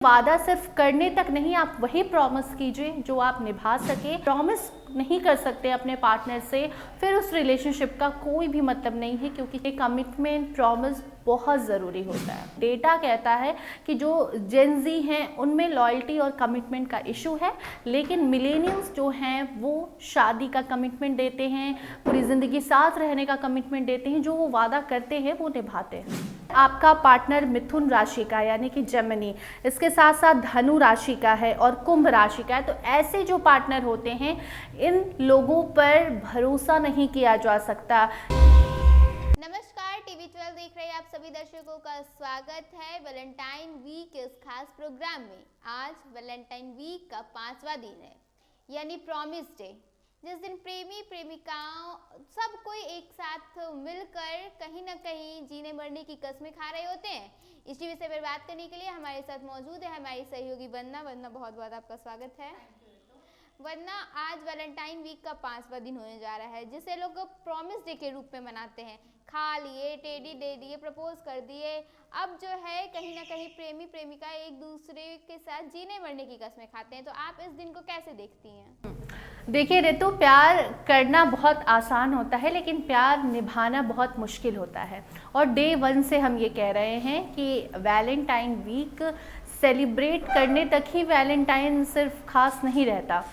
वादा सिर्फ करने तक नहीं, आप वही प्रॉमिस कीजिए जो आप निभा सके। प्रॉमिस नहीं कर सकते अपने पार्टनर से, फिर उस रिलेशनशिप का कोई भी मतलब नहीं है, क्योंकि कमिटमेंट प्रॉमिस बहुत ज़रूरी होता है। डेटा कहता है कि जो जेन ज़ी हैं उनमें लॉयल्टी और कमिटमेंट का इशू है, लेकिन मिलेनियल्स जो हैं वो शादी का कमिटमेंट देते हैं, पूरी ज़िंदगी साथ रहने का कमिटमेंट देते हैं, जो वो वादा करते हैं वो निभाते हैं। आपका पार्टनर मिथुन राशि का यानी कि जेमिनी, इसके साथ साथ धनु राशि का है और कुंभ राशि का है, तो ऐसे जो पार्टनर होते हैं इन लोगों पर भरोसा नहीं किया जा सकता। नमस्कार, टीवी 12 देख रहे आप सभी दर्शकों का स्वागत है वैलेंटाइन वीक के इस खास प्रोग्राम में। आज वैलेंटाइन वीक का 5वां दिन है यानी प्रॉमिस डे, जिस दिन प्रेमी प्रेमिकाओं सब कोई एक साथ मिलकर कहीं ना कहीं जीने मरने की कस्में खा रहे होते हैं। इसी विषय पर बात करने के लिए हमारे साथ मौजूद है हमारी सहयोगी वंदना। वंदना, बहुत बहुत आपका स्वागत है। वरना आज वैलेंटाइन वीक का 5वां दिन होने जा रहा है, जिसे लोग प्रॉमिस डे के रूप में मनाते हैं। खा लिए, टेडी दे दिए, प्रपोज कर दिए, अब जो है कहीं ना कहीं प्रेमी प्रेमिका एक दूसरे के साथ जीने मरने की कस्में खाते हैं। तो आप इस दिन को कैसे देखती हैं? देखिए रितु, प्यार करना बहुत आसान होता है लेकिन प्यार निभाना बहुत मुश्किल होता है। और डे 1 से हम ये कह रहे हैं कि वैलेंटाइन वीक सेलिब्रेट करने तक ही वैलेंटाइन सिर्फ खास नहीं रहता,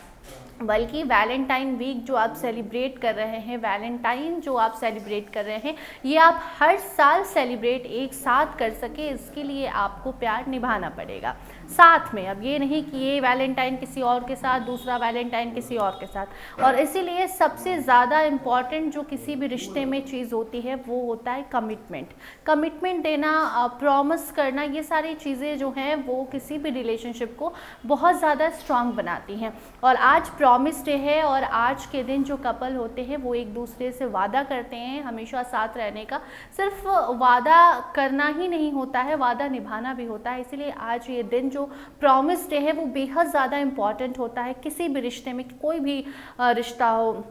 बल्कि वैलेंटाइन वीक जो आप सेलिब्रेट कर रहे हैं, वैलेंटाइन जो आप सेलिब्रेट कर रहे हैं, ये आप हर साल सेलिब्रेट एक साथ कर सके, इसके लिए आपको प्यार निभाना पड़ेगा साथ में। अब ये नहीं कि ये वैलेंटाइन किसी और के साथ, दूसरा वैलेंटाइन किसी और के साथ। और इसीलिए सबसे ज़्यादा इम्पॉर्टेंट जो किसी भी रिश्ते में चीज़ होती है वो होता है कमिटमेंट। कमिटमेंट देना, प्रॉमिस करना, ये सारी चीज़ें जो हैं वो किसी भी रिलेशनशिप को बहुत ज़्यादा स्ट्रांग बनाती हैं। और आज प्रॉमिस डे है और आज के दिन जो कपल होते हैं वो एक दूसरे से वादा करते हैं हमेशा साथ रहने का। सिर्फ वादा करना ही नहीं होता है, वादा निभाना भी होता है। इसीलिए आज ये दिन जो प्रॉमिस डे है वो बेहद ज़्यादा इम्पॉर्टेंट होता है किसी भी रिश्ते में। कोई भी रिश्ता हो,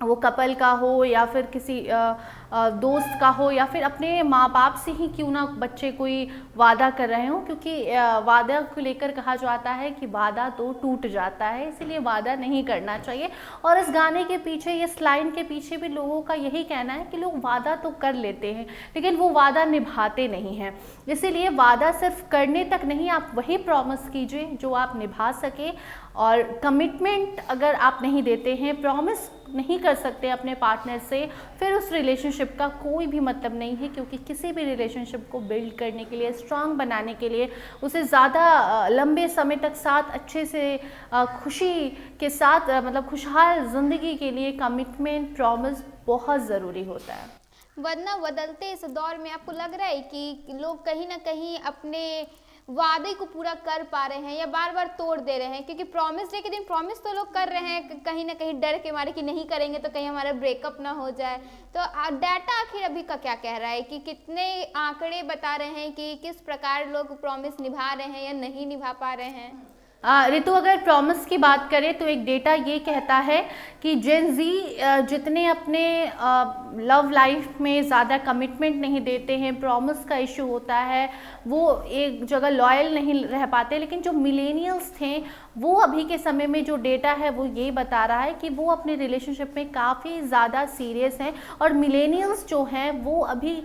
वो कपल का हो या फिर किसी दोस्त का हो या फिर अपने माँ बाप से ही क्यों ना बच्चे कोई वादा कर रहे हो, क्योंकि वादा को लेकर कहा जाता है कि वादा तो टूट जाता है, इसीलिए वादा नहीं करना चाहिए। और इस गाने के पीछे, इस लाइन के पीछे भी लोगों का यही कहना है कि लोग वादा तो कर लेते हैं लेकिन वो वादा निभाते नहीं हैं। इसीलिए वादा सिर्फ करने तक नहीं, आप वही प्रॉमिस कीजिए जो आप निभा सके। और कमिटमेंट अगर आप नहीं देते हैं, प्रॉमिस नहीं कर सकते अपने पार्टनर से, फिर उस रिलेशनशिप का कोई भी मतलब नहीं है, क्योंकि किसी भी रिलेशनशिप को बिल्ड करने के लिए, स्ट्रांग बनाने के लिए, उसे ज़्यादा लंबे समय तक साथ अच्छे से खुशी के साथ मतलब खुशहाल ज़िंदगी के लिए कमिटमेंट, प्रॉमिस बहुत ज़रूरी होता है। वरना बदलते इस दौर में आपको लग रहा है कि लोग कहीं ना कहीं अपने वादे को पूरा कर पा रहे हैं या बार बार तोड़ दे रहे हैं? क्योंकि प्रॉमिस डे के दिन प्रॉमिस तो लोग कर रहे हैं कहीं ना कहीं डर के मारे कि नहीं करेंगे तो कहीं हमारा ब्रेकअप ना हो जाए। तो डाटा आखिर अभी का क्या कह रहा है कि कितने आंकड़े बता रहे हैं कि किस प्रकार लोग प्रॉमिस निभा रहे हैं या नहीं निभा पा रहे हैं? रितु, अगर प्रॉमिस की बात करें तो एक डेटा ये कहता है कि जेन ज़ी जितने अपने लव लाइफ में ज़्यादा कमिटमेंट नहीं देते हैं, प्रॉमिस का इशू होता है, वो एक जगह लॉयल नहीं रह पाते। लेकिन जो मिलेनियल्स थे वो अभी के समय में जो डेटा है वो ये बता रहा है कि वो अपने रिलेशनशिप में काफ़ी ज़्यादा सीरियस हैं। और मिलेनियल्स जो हैं वो अभी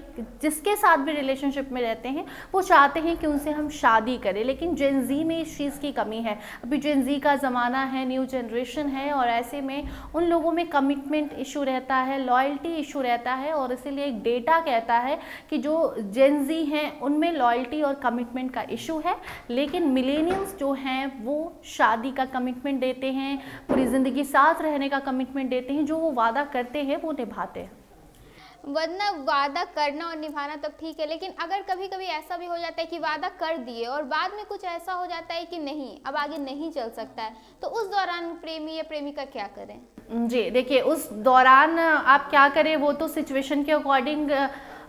जिसके साथ भी रिलेशनशिप में रहते हैं वो चाहते हैं कि उनसे हम शादी करें, लेकिन जेन ज़ी में इस चीज़ की कमी है। अभी जेन ज़ी का ज़माना है, न्यू जनरेशन है, और ऐसे में उन लोगों में कमिटमेंट इशू रहता है, लॉयल्टी इशू रहता है। और इसीलिए एक डेटा कहता है कि जो जेन ज़ी हैं उनमें लॉयल्टी और कमिटमेंट का इशू है, लेकिन मिलेनियल्स जो हैं वो शादी का कमिटमेंट देते हैं, पूरी ज़िंदगी साथ रहने का कमिटमेंट देते हैं, जो वो वादा करते हैं वो निभाते हैं। वरना वादा करना और निभाना तो ठीक है, लेकिन अगर कभी कभी ऐसा भी हो जाता है कि वादा कर दिए और बाद में कुछ ऐसा हो जाता है कि नहीं, अब आगे नहीं चल सकता है, तो उस दौरान प्रेमी या प्रेमिका क्या करें? जी देखिए, उस दौरान आप क्या करें वो तो सिचुएशन के अकॉर्डिंग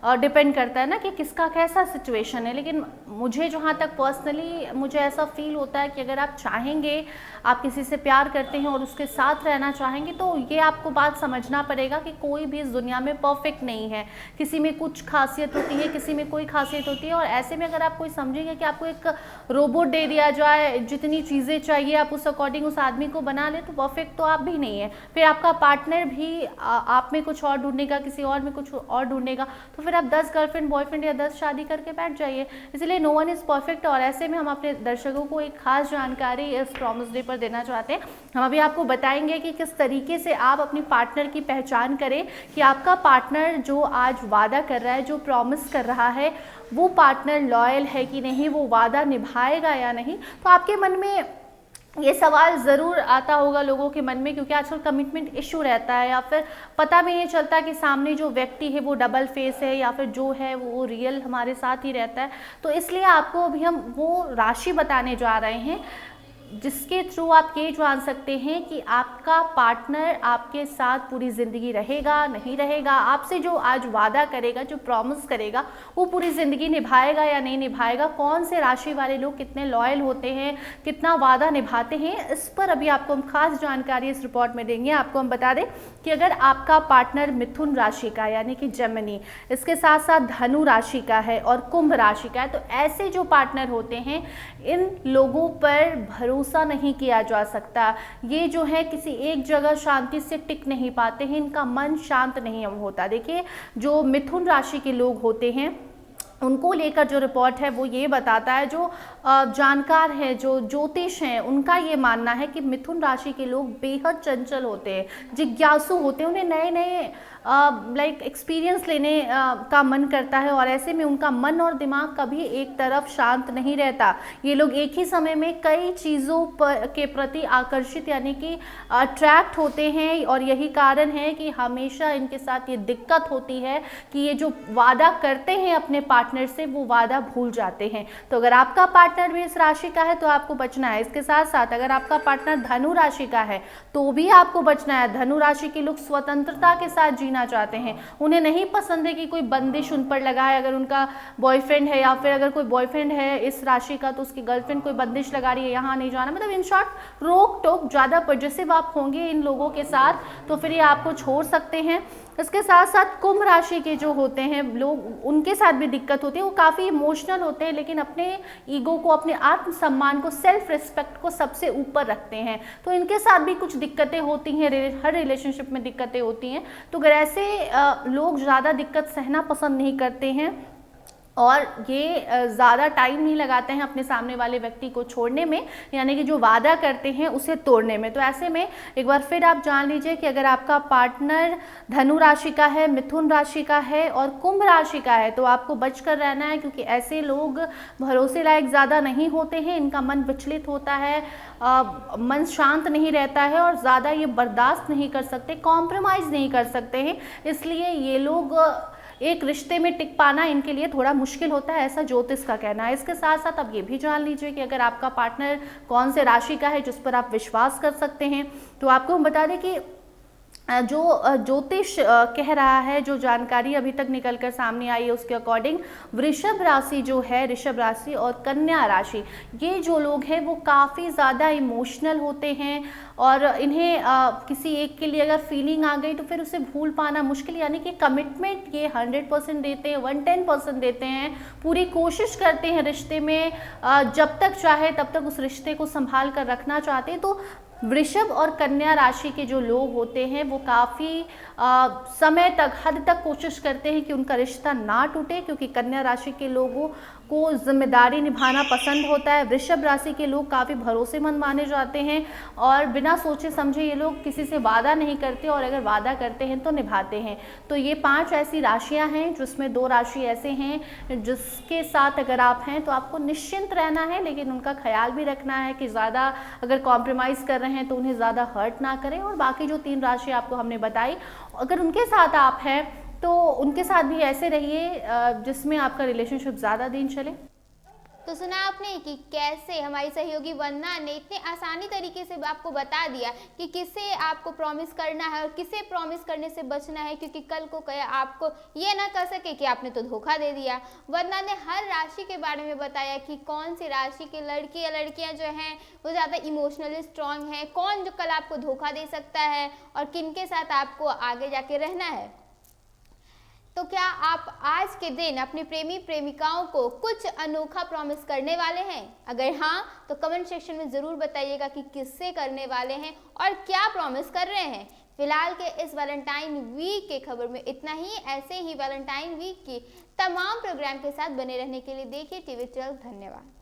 डिपेंड करता है ना कि किसका कैसा सिचुएशन है। लेकिन मुझे जहाँ तक पर्सनली मुझे ऐसा फील होता है कि अगर आप चाहेंगे, आप किसी से प्यार करते हैं और उसके साथ रहना चाहेंगे, तो ये आपको बात समझना पड़ेगा कि कोई भी इस दुनिया में परफेक्ट नहीं है। किसी में कुछ खासियत होती है, किसी में कोई खासियत होती है। और ऐसे में अगर आप कोई समझेंगे कि आपको एक रोबोट दे दिया जाए, जितनी चीज़ें चाहिए आप उस अकॉर्डिंग उस आदमी को बना ले, तो परफेक्ट तो आप भी नहीं है। फिर आपका पार्टनर भी आप में कुछ और ढूंढेगा, किसी और में कुछ और ढूंढेगा, तो फिर आप 10 गर्लफ्रेंड बॉयफ्रेंड या 10 शादी करके बैठ जाइए। इसलिए नो वन इज़ परफेक्ट। और ऐसे में हम अपने दर्शकों को एक खास जानकारी इस प्रॉमिस डे पर देना चाहते हैं। हम अभी आपको बताएंगे कि किस तरीके से आप अपनी पार्टनर की पहचान करें कि आपका पार्टनर जो आज वादा कर रहा है, जो प्रॉमिस कर रहा है, वो पार्टनर लॉयल है कि नहीं, वो वादा निभाएगा या नहीं। तो आपके मन में ये सवाल ज़रूर आता होगा लोगों के मन में, क्योंकि आजकल कमिटमेंट इशू रहता है, या फिर पता भी नहीं चलता कि सामने जो व्यक्ति है वो डबल फेस है या फिर जो है वो रियल हमारे साथ ही रहता है। तो इसलिए आपको अभी हम वो राशि बताने जा रहे हैं जिसके थ्रू आप ये जान सकते हैं कि आपका पार्टनर आपके साथ पूरी ज़िंदगी रहेगा, नहीं रहेगा, आपसे जो आज वादा करेगा, जो प्रॉमिस करेगा, वो पूरी ज़िंदगी निभाएगा या नहीं निभाएगा, कौन से राशि वाले लोग कितने लॉयल होते हैं, कितना वादा निभाते हैं, इस पर अभी आपको हम खास जानकारी इस रिपोर्ट में देंगे। आपको हम बता दें कि अगर आपका पार्टनर मिथुन राशि का यानी कि जेमिनी, इसके साथ साथ धनु राशि का है और कुंभ राशि का है, तो ऐसे जो पार्टनर होते हैं, इन लोगों पर भरोसा नहीं किया जा सकता। ये जो है किसी एक जगह शांति से टिक नहीं पाते हैं, इनका मन शांत नहीं होता। देखिए, जो मिथुन राशि के लोग होते हैं उनको लेकर जो रिपोर्ट है वो ये बताता है, जो जानकार है, जो ज्योतिष हैं, उनका ये मानना है कि मिथुन राशि के लोग बेहद चंचल होते हैं, जिज्ञासु होते हैं, उन्हें नए नए एक्सपीरियंस लेने का मन करता है। और ऐसे में उनका मन और दिमाग कभी एक तरफ शांत नहीं रहता। ये लोग एक ही समय में कई चीज़ों के प्रति आकर्षित यानी कि अट्रैक्ट होते हैं। और यही कारण है कि हमेशा इनके साथ ये दिक्कत होती है कि ये जो वादा करते हैं अपने पार्टनर से, वो वादा भूल जाते हैं। तो अगर आपका पार्टनर भी इस राशि का है तो आपको बचना है। इसके साथ साथ अगर आपका पार्टनर धनु राशि का है तो भी आपको बचना है। धनु राशि के लोग स्वतंत्रता के साथ जीना चाहते हैं, उन्हें नहीं पसंद है कि कोई बंदिश उन पर लगाए। अगर उनका बॉयफ्रेंड है या फिर अगर कोई बॉयफ्रेंड है इस राशि का तो उसकी गर्लफ्रेंड कोई बंदिश लगा रही है, यहाँ नहीं जाना, मतलब इन शॉर्ट रोक टोक ज़्यादा पॉजिटिव आप होंगे इन लोगों के साथ तो फिर ये आपको छोड़ सकते हैं। इसके साथ साथ कुंभ राशि के जो होते हैं लोग, उनके साथ भी दिक्कत होती है। वो काफ़ी इमोशनल होते हैं लेकिन अपने ईगो को, अपने आत्मसम्मान को, सेल्फ रिस्पेक्ट को सबसे ऊपर रखते हैं। तो इनके साथ भी कुछ दिक्कतें होती हैं, हर रिलेशनशिप में दिक्कतें होती हैं। तो अगर ऐसे लोग ज़्यादा दिक्कत सहना पसंद नहीं करते हैं और ये ज़्यादा टाइम नहीं लगाते हैं अपने सामने वाले व्यक्ति को छोड़ने में, यानी कि जो वादा करते हैं उसे तोड़ने में। तो ऐसे में एक बार फिर आप जान लीजिए कि अगर आपका पार्टनर धनु राशि का है, मिथुन राशि का है और कुंभ राशि का है तो आपको बचकर रहना है, क्योंकि ऐसे लोग भरोसे लायक ज़्यादा नहीं होते हैं। इनका मन विचलित होता है, मन शांत नहीं रहता है और ज़्यादा ये बर्दाश्त नहीं कर सकते, कॉम्प्रोमाइज़ नहीं कर सकते हैं। इसलिए ये लोग एक रिश्ते में टिक पाना इनके लिए थोड़ा मुश्किल होता है, ऐसा ज्योतिष का कहना है। इसके साथ साथ अब ये भी जान लीजिए कि अगर आपका पार्टनर कौन से राशि का है जिस पर आप विश्वास कर सकते हैं, तो आपको हम बता दें कि जो ज्योतिष कह रहा है, जो जानकारी अभी तक निकल कर सामने आई है उसके अकॉर्डिंग वृषभ राशि जो है, ऋषभ राशि और कन्या राशि, ये जो लोग हैं वो काफ़ी ज़्यादा इमोशनल होते हैं और इन्हें किसी एक के लिए अगर फीलिंग आ गई तो फिर उसे भूल पाना मुश्किल, यानी कि कमिटमेंट ये 100% देते हैं, 110% देते हैं, पूरी कोशिश करते हैं रिश्ते में, जब तक चाहे तब तक उस रिश्ते को संभाल कर रखना चाहते हैं। तो वृषभ और कन्या राशि के जो लोग होते हैं वो काफ़ी समय तक, हद तक कोशिश करते हैं कि उनका रिश्ता ना टूटे, क्योंकि कन्या राशि के लोगों को जिम्मेदारी निभाना पसंद होता है। वृषभ राशि के लोग काफ़ी भरोसेमंद माने जाते हैं और बिना सोचे समझे ये लोग किसी से वादा नहीं करते और अगर वादा करते हैं तो निभाते हैं। तो ये 5 ऐसी राशियां हैं जिसमें 2 राशि ऐसे हैं जिसके साथ अगर आप हैं तो आपको निश्चिंत रहना है, लेकिन उनका ख्याल भी रखना है कि ज़्यादा अगर कॉम्प्रोमाइज़ कर रहे हैं तो उन्हें ज़्यादा हर्ट ना करें। और बाकी जो 3 राशि आपको हमने बताई, अगर उनके साथ आप हैं तो उनके साथ भी ऐसे रहिए जिसमें आपका रिलेशनशिप ज़्यादा दिन चले। तो सुना आपने कि कैसे हमारी सहयोगी वंदना ने इतने आसानी तरीके से आपको बता दिया कि किसे आपको प्रॉमिस करना है और किसे प्रॉमिस करने से बचना है, क्योंकि कल को आपको ये ना कह सके कि आपने तो धोखा दे दिया। वंदना ने हर राशि के बारे में बताया कि कौन सी राशि के लड़के या लड़कियां जो हैं वो ज़्यादा इमोशनली स्ट्रांग है, कौन जो कल आपको धोखा दे सकता है और किनके साथ आपको आगे जाके रहना है। तो क्या आप आज के दिन अपने प्रेमी प्रेमिकाओं को कुछ अनोखा प्रॉमिस करने वाले हैं? अगर हाँ, तो कमेंट सेक्शन में ज़रूर बताइएगा कि किससे करने वाले हैं और क्या प्रॉमिस कर रहे हैं। फिलहाल के इस वैलेंटाइन वीक के खबर में इतना ही। ऐसे ही वैलेंटाइन वीक की तमाम प्रोग्राम के साथ बने रहने के लिए देखिए TV12। धन्यवाद।